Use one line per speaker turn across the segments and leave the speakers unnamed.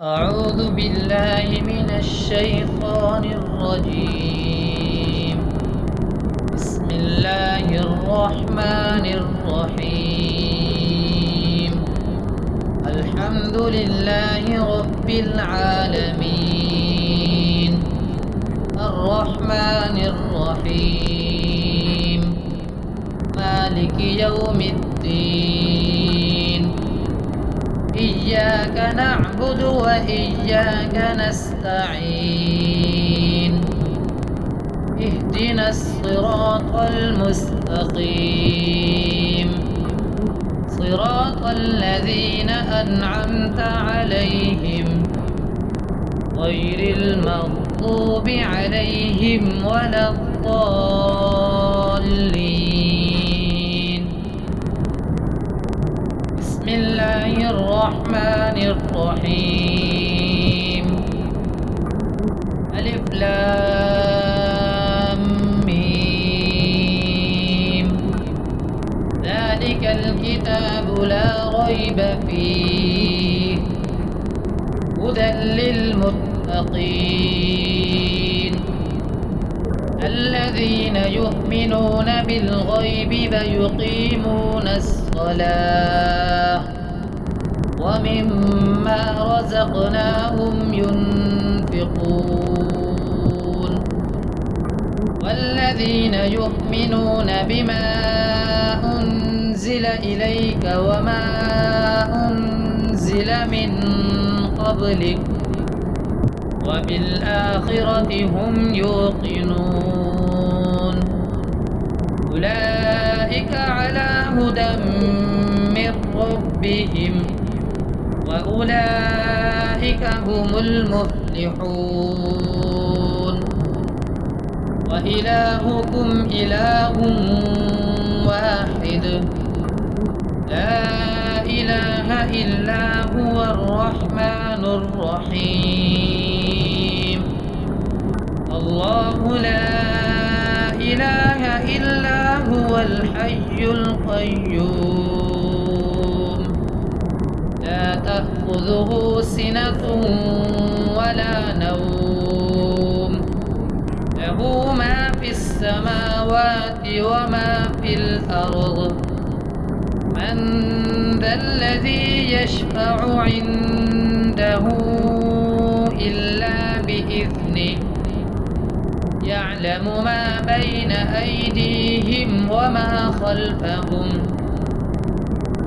أعوذ بالله من الشيطان الرجيم. بسم الله الرحمن الرحيم. الحمد لله رب العالمين، الرحمن الرحيم، مالك يوم الدين. إياك نعبد وإياك نستعين. اهدنا الصراط المستقيم، صراط الذين أنعمت عليهم غير المغضوب عليهم ولا الضالين. بسم الله الرحمن الرحيم. ألف لام ميم. ذلك الكتاب لا ريب فيه، هدى للمتقين الذين يؤمنون بالغيب ويقيمون الصلاة ومما رزقناهم ينفقون. والذين يؤمنون بما أنزل إليك وما أنزل من قبلك وبالآخرة هم يوقنون. أولئك على هدى من ربهم وأولئك هم المفلحون. وإلهكم إله واحد، لا إله إلا هو الرحمن الرحيم. الله لا إله إلا هو الحي القيوم، لا تأخذه سنة ولا نوم، له ما في السماوات وما في الأرض. من ذا الذي يشفع عنده إلا بإذنه، يعلم ما بين أيديهم وما خلفهم،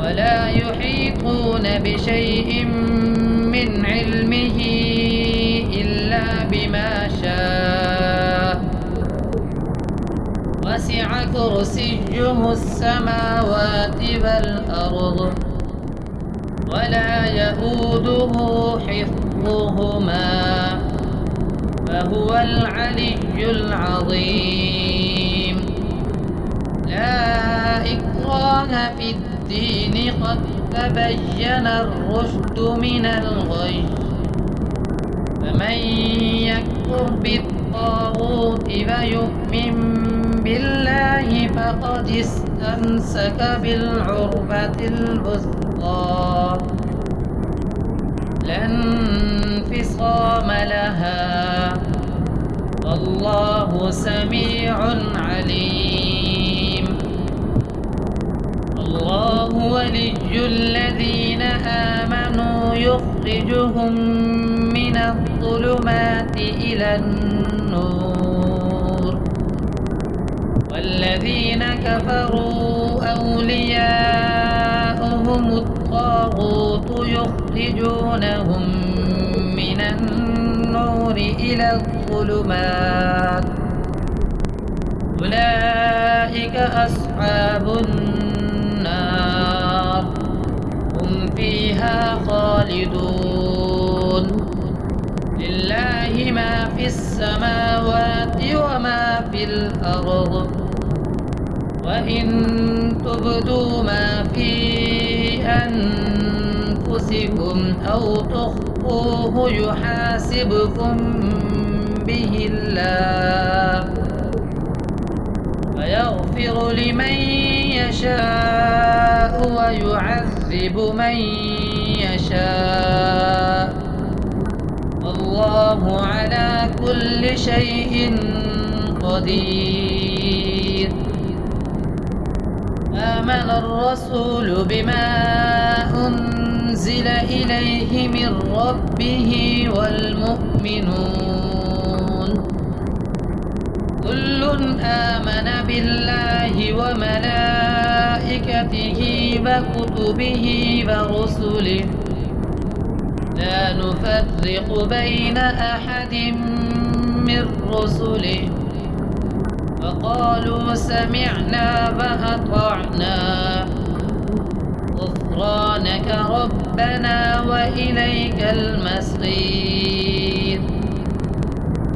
ولا يحيطون بشيء من علمه إلا بما شاء. وسع كرسيه السماوات والأرض ولا يئوده حفظهما وهو العلي العظيم. لا إكراه في الدين، قد تبين الرشد من الغي. فمن يكفر بالطاغوت ويؤمن بالله فقد استمسك بالعروة الوثقى، لا انفصام لها، والله سميع عليم. الله ولي الذين آمنوا يخرجهم من الظلمات إلى النور، والذين كفروا أولياؤهم الطاغوت يخرجونهم من النور إلى الظلمات. أولئك أصحاب النار، هم فيها خالدون. لله ما في السماوات وما في الأرض، وإن تبدوا ما في أنفسكم أو تخفوه يحاسبكم به الله، فيغفر لمن يشاء ويعذب من يشاء، كل شيء قدير. آمن الرسول بما أنزل إليه من ربه والمؤمنون كل آمن بالله وملائكته وكتبه ورسله لا نفرق بين أحد من رسله وقالوا سمعنا وأطعنا غفرانك ربنا وإليك المصير.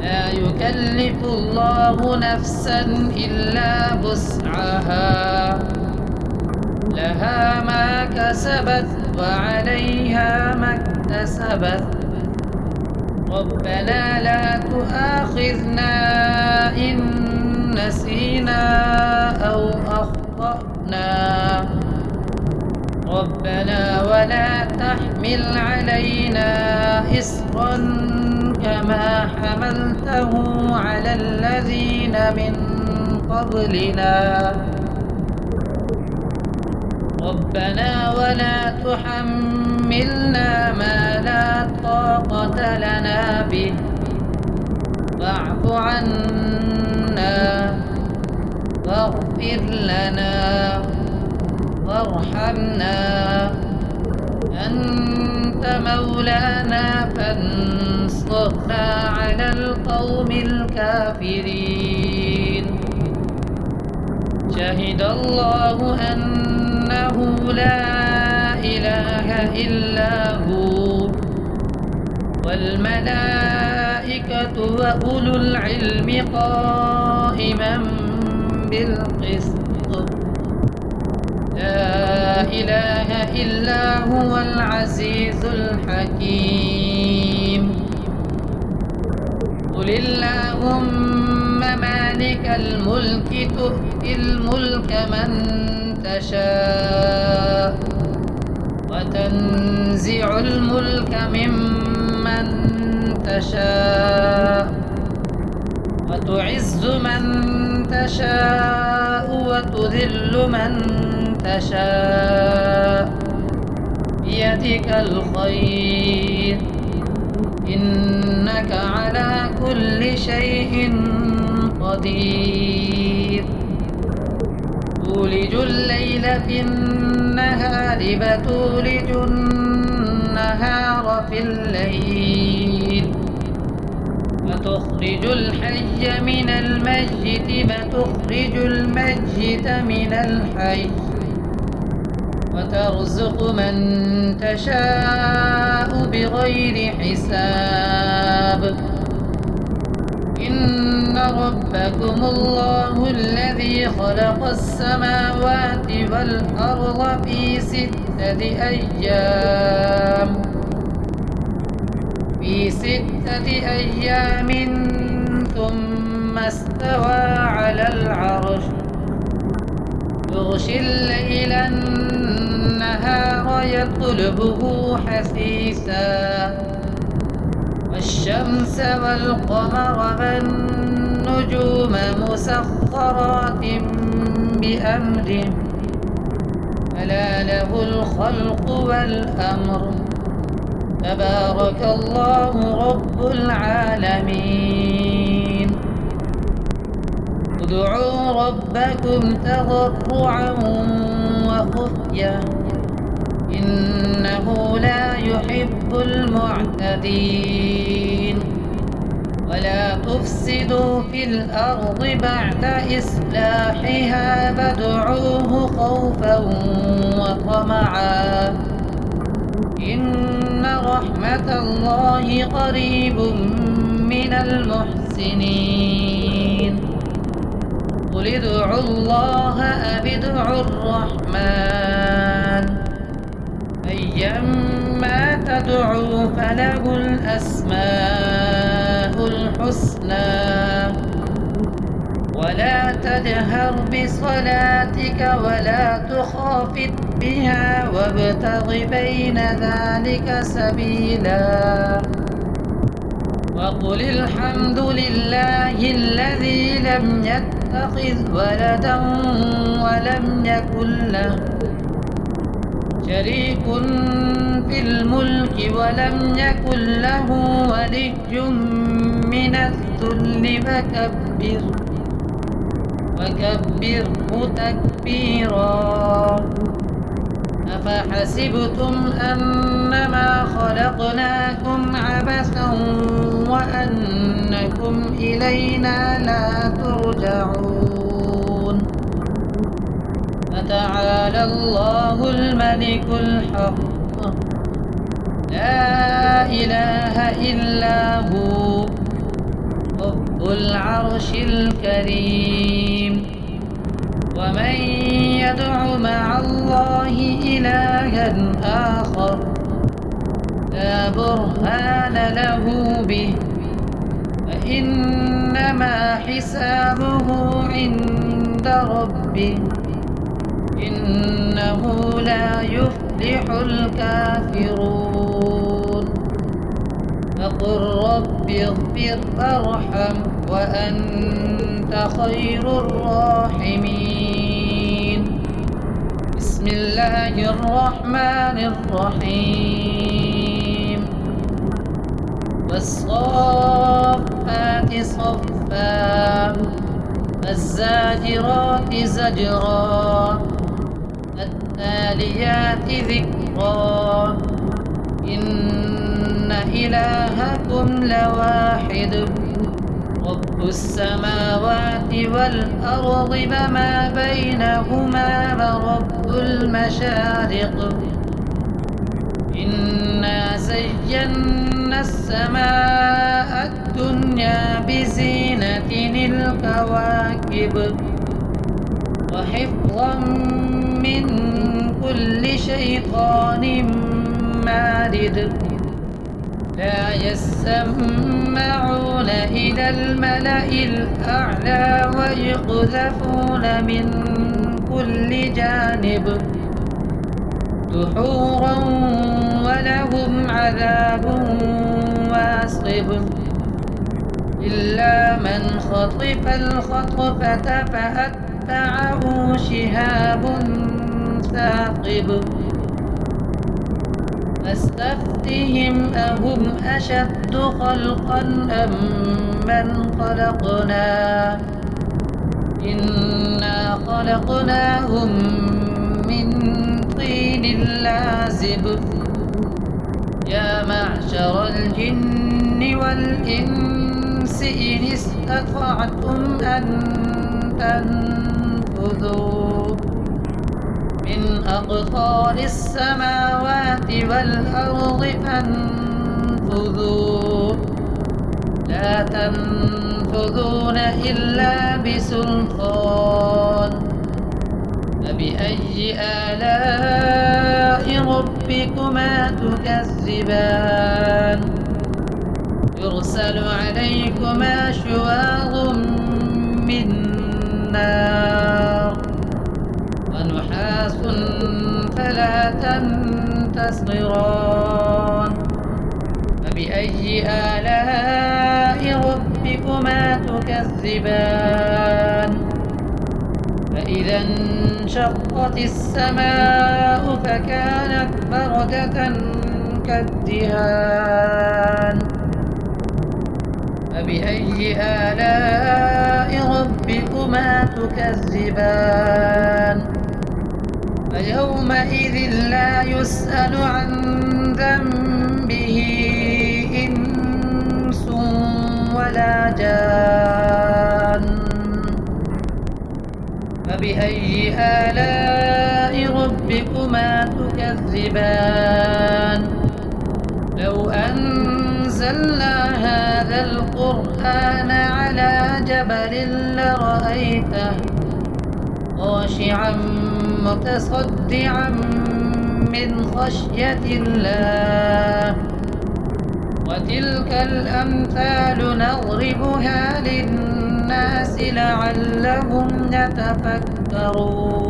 لا يكلف الله نفسا إلا وسعها لها ما كسبت وعليها ما اكتسبت ربنا لا تؤاخذنا إن نسينا أو أخطأنا ربنا ولا تحمل علينا إصرا كما حملته على الذين من قبلنا ربنا ولا تحملنا ما لا طاقة لنا به واعف عنا واغفر لنا وارحمنا أنت مولانا فانصرنا على القوم الكافرين. شهد الله أنه لا إله إلا هو والملائكة وأولو العلم قائما بالقسط لا إله إلا هو العزيز الحكيم. قل اللهم مالك الملك تؤتي الملك من تشاء وتنزع الملك ممن تشاء وتعز من تشاء وتذل من تشاء بيدك الخير إنك على كل شيء قدير. تولج الليل في النهار وتولج النهار في الليل وتخرج الحي من الميت وتخرج الميت من الحي وترزق من تشاء بغير حساب. إن ربكم الله الذي خلق السماوات والأرض في 6 أيام ثم استوى على العرش يغشي الليل النهار يطلبه حثيثا والشمس والقمر والنجوم مسخرات بأمره ألا له الخلق والأمر تبارك الله رب العالمين. ادعوا ربكم تضرعا وخفية إنه لا يحب المعتدين. ولا تفسدوا في الأرض بعد إصلاحها وادعوه خوفا وطمعا إن رحمة الله قريب من المحسنين. قل ادعوا الله أو ادعوا الرحمن أيما تدعوا فله الأسماء الحسنى ولا تجهر بصلاتك ولا تخافت بها وابتغ بين ذلك سبيلا وقل الحمد لله الذي لم يتخذ ولدا ولم يكن له شريك في الملك ولم يكن له ولي من الذل وكبره تكبيرا. أفحسبتم أنما خلقناكم عبثا وأنكم إلينا لا ترجعون. فتعالى الله الملك الحق لا إله إلا هو رب العرش الكريم. ومن يدع مع الله إلها آخر لا برهان له به فإنما حسابه عند ربه إنه لا يفلح الكافرون. فقل رب اغفر وارحم وأنت خير الراحمين. بسم الله الرحمن الرحيم. والصافات صفا فالزاجرات زجرا فالتاليات ذكرا إن إلهكم لواحد رب السماوات والأرض وما بينهما ورب المشارق. إنا زينا السماء الدنيا بزينة الكواكب وحفظا من كل شيطان مارد. لا يسمعون إلى الملأ الأعلى ويقذفون من كل جانب دحورا ولهم عذاب واصب. إلا من خطف الخطفة فأتبعه شهاب ثاقب. فاستفتهم أهم أشد خلقا أم من خلقنا إنا خلقناهم من طين لازب. يا معشر الجن والإنس إن استطعتم أن تنفذوا من أقطار السماوات والأرض فانفذوا لا تنفذون إلا بسلطان. فبأي آلاء ربكما تكذبان. يرسل عليكما شواظ من نار ونحاس فلا تنتصران. فبأي آلاء ربكما تكذبان. فإذا انشقت السماء فكانت بردة كالدهان. فبأي آلاء ربكما تكذبان. فيومئذ لا يسأل عن ذنبه إنس ولا جان. فبأي آلاء ربكما تكذبان. لو أنزلنا هذا القرآن على جبل لرأيته خاشعا متصدعا من خشية الله. وتلك الأمثال نضربها للناس لعلهم يتفكرون.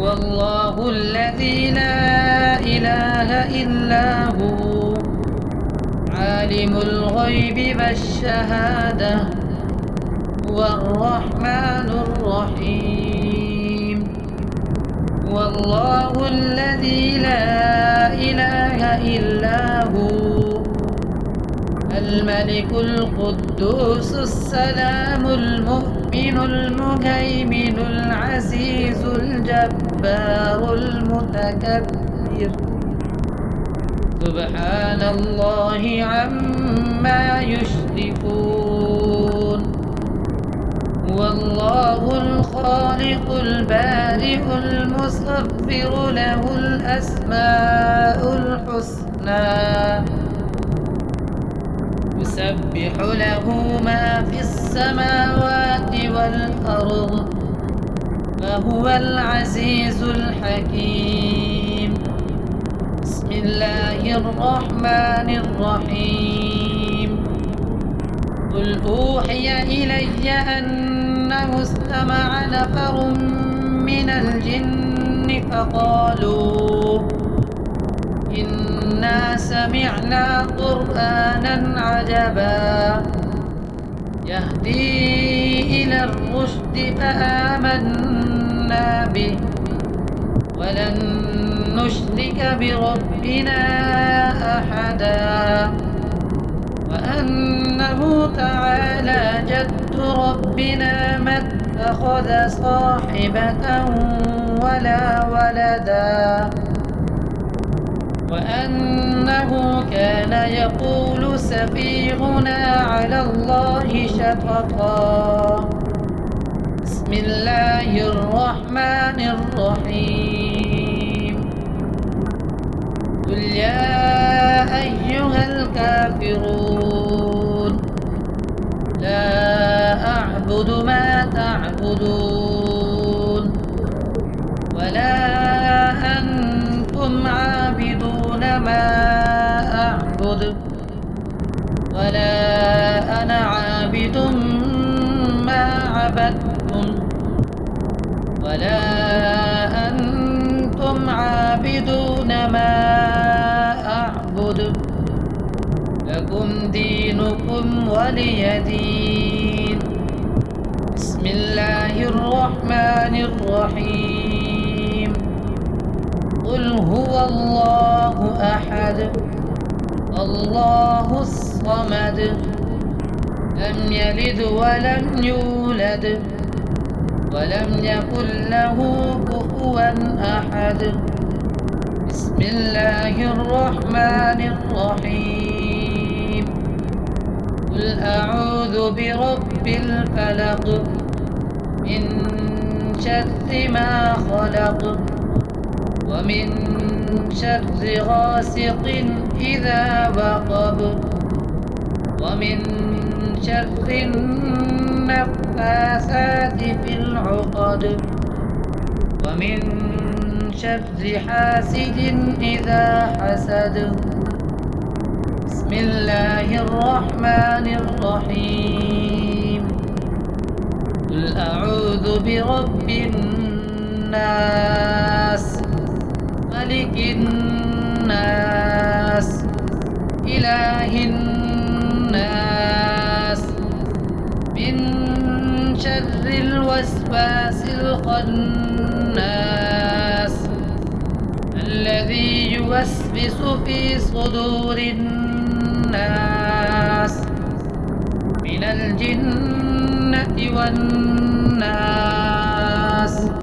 هو الله الذي لا إله إلا هو عالم الغيب والشهادة هو الرحمن الرحيم. هو الله الذي لا إله إلا هو الملك القدوس السلام المؤمن المهيمن العزيز الجبار المتكبر سبحان الله عما يشركون. هو الله الخالق البارئ المصور له الأسماء الحسنى يسبح له ما في السماوات والأرض وهو العزيز الحكيم. بسم الله الرحمن الرحيم. قل أوحي إلي أنه استمع نفر من الجن فقالوا إنا سمعنا قرآنا عجبا يهدي إلى الرشد فآمنا به ولن نشرك بربنا أحدا وأنه تعالى جد ربنا ما اتخذ صاحبة ولا ولدا وأنه كان يقول سفيهنا على الله شططا. بسم الله الرحمن الرحيم. قل يا أيها الكافرون لا أعبد ما تعبدون ولا أنتم عابدون ما أعبد ولا أنا عابد ما عبدتم ولا أنتم عابدون ما أعبد لكم دينكم ولي دين. بسم الله الرحمن الرحيم. قل هو الله أحد الله الصمد لم يلد ولم يولد ولم يكن له كفوا أحد. بسم الله الرحمن الرحيم. قل أعوذ برب الفلق من شر ما خلق ومن شر غاسق إذا وقب ومن شر النفاثات في العقد ومن شر حاسد إذا حسد. بسم الله الرحمن الرحيم. قل أعوذ برب الناس ملك الناس إله الناس من شر الوسواس الخناس الذي يوسوس في صدور الناس من الجنة والناس.